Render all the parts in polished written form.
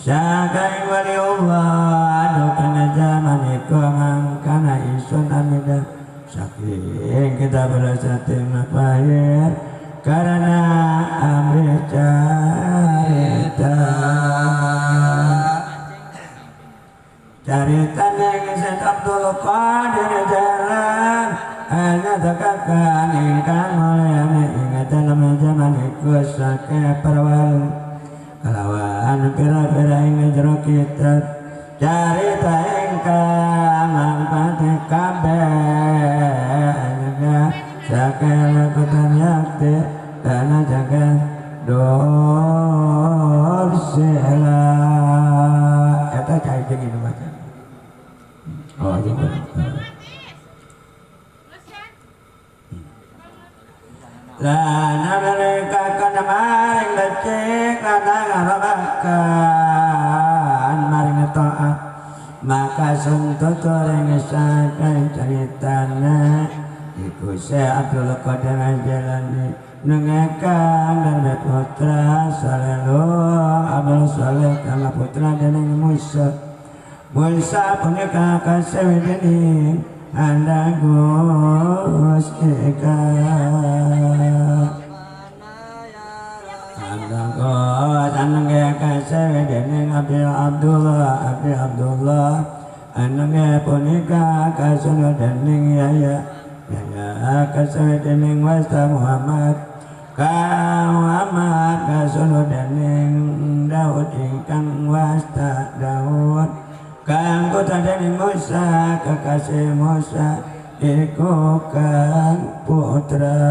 Sakai waliullah adu kana zaman iku mangkana isun amida saking kita berasati mapahir karena amri carita neng Said Abdul Qadir jalan hanya tekakan ingkang mulyane ingat dalam zaman iku sake perwal kalawan pira-pira ing jero kitab carita ingkang mangpate kabeh sake lakukan yakti dana jaga dorsela eta cai jeung ieu baca oh jeung lana mereka kana maring becik lana ngarabakan maring taat maka suntuk ring sakai caritana iku Syekh Abdul Qadir Jailani nengekan dan putra selalu Abdul Saleh kama putra dening Musa punika kasewedeni anda Gus Eka anda Gus anenge kasewedeni Abdullah anenge punika kasewedeni Yaya kasewedeni Wasta Muhammad kasewedeni Daud ingkang Wasta Daud kang putra dening Musa kekasih Musa iku kang putra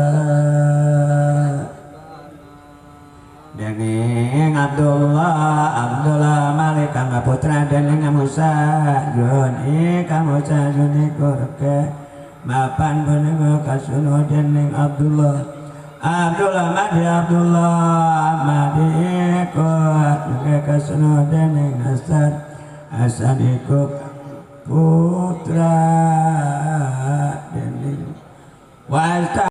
dening Abdullah Malik kang putra dening Musa Jun ikang Musa Jun iku reke mapan punika kasuno dening Abdullah Madi iku kasuno dening Hasan iku putra dening Wasta